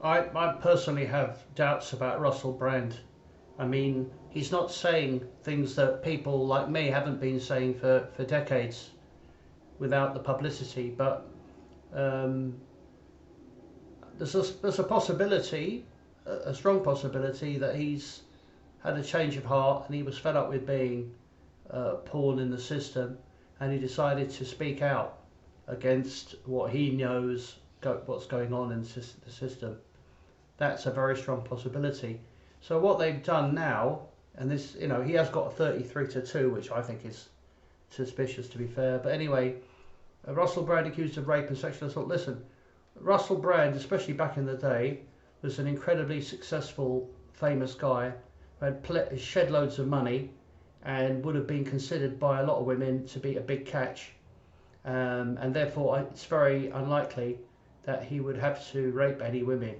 I personally have doubts about Russell Brand. I mean, he's not saying things that people like me haven't been saying for decades without the publicity, but um, there's a possibility, a strong possibility, that he's had a change of heart and he was fed up with being pawn in the system, and he decided to speak out against what he knows what's going on in the system. That's a very strong possibility. So what they've done now, and this, he has got a 33-2, which I think is suspicious, to be fair. But anyway, Russell Brand accused of rape and sexual assault. Listen, Russell Brand, especially back in the day, was an incredibly successful, famous guy who had shed loads of money and would have been considered by a lot of women to be a big catch. And therefore, it's very unlikely that he would have to rape any women,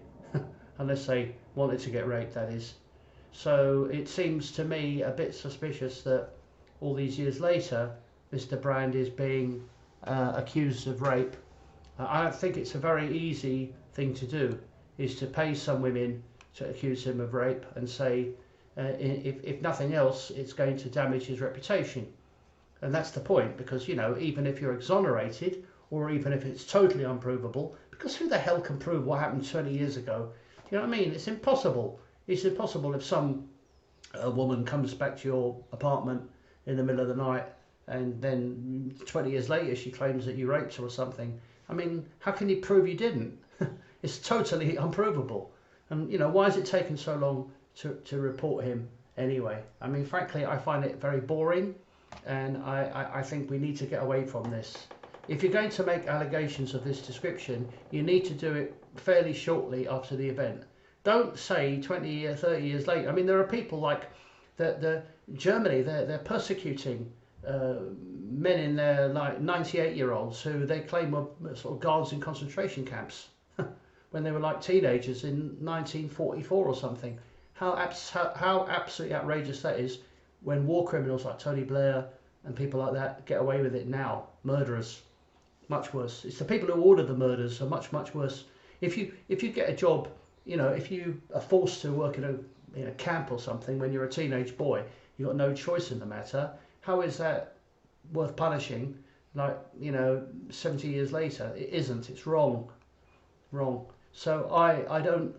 unless they wanted to get raped, that is. So it seems to me a bit suspicious that all these years later, Mr. Brand is being accused of rape. I think it's a very easy thing to do, is to pay some women to accuse him of rape and say, if nothing else, it's going to damage his reputation. And that's the point, because, even if you're exonerated, or even if it's totally unprovable, because who the hell can prove what happened 20 years ago? You know what I mean? It's impossible. It's impossible if some woman comes back to your apartment in the middle of the night and then 20 years later she claims that you raped her or something. I mean, how can you prove you didn't? It's totally unprovable. And, why is it taking so long to report him anyway? I mean, frankly, I find it very boring, and I think we need to get away from this. If you're going to make allegations of this description, you need to do it fairly shortly after the event. Don't say 20 or 30 years later. I mean, there are people like Germany, they're persecuting men in their 98-year-olds who they claim were sort of guards in concentration camps when they were like teenagers in 1944 or something. How absolutely outrageous that is, when war criminals like Tony Blair and people like that get away with it now. Murderers, much worse. It's the people who ordered the murders are much worse. If you get a job, if you are forced to work in a camp or something when you're a teenage boy, you've got no choice in the matter. How is that worth punishing? 70 years later, it isn't. It's wrong. So I don't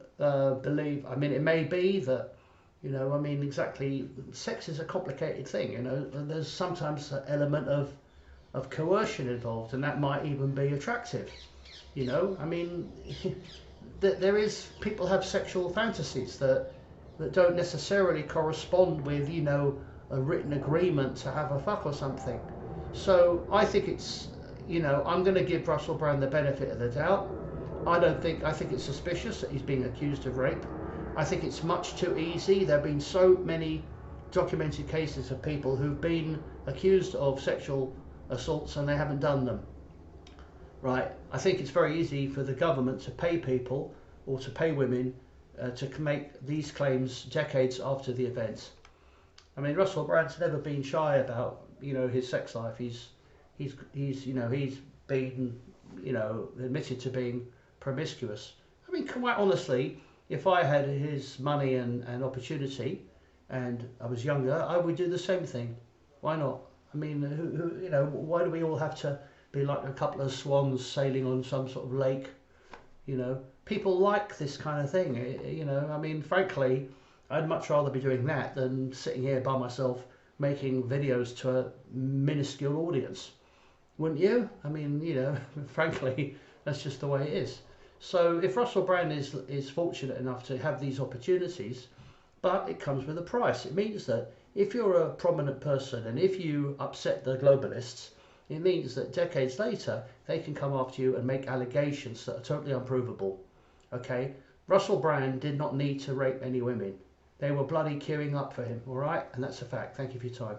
believe. I mean, it may be that, exactly. Sex is a complicated thing. There's sometimes an element of coercion involved, and that might even be attractive. I mean, there is, people have sexual fantasies that don't necessarily correspond with a written agreement to have a fuck or something. So I think it's, I'm going to give Russell Brand the benefit of the doubt. I think it's suspicious that he's being accused of rape. I think it's much too easy. There have been so many documented cases of people who've been accused of sexual assaults and they haven't done them. Right? I think it's very easy for the government to pay people or to pay women to make these claims decades after the events. I mean, Russell Brand's never been shy about his sex life. He's been admitted to being promiscuous. I mean, quite honestly, if I had his money and opportunity, and I was younger, I would do the same thing. Why not? I mean, why do we all have to be like a couple of swans sailing on some sort of lake? People like this kind of thing. I mean, frankly, I'd much rather be doing that than sitting here by myself making videos to a minuscule audience. Wouldn't you? I mean, frankly, that's just the way it is. So if Russell Brand is fortunate enough to have these opportunities, but it comes with a price. It means that if you're a prominent person and if you upset the globalists, it means that decades later they can come after you and make allegations that are totally unprovable. Okay? Russell Brand did not need to rape any women. They were bloody queuing up for him, all right? And that's a fact. Thank you for your time.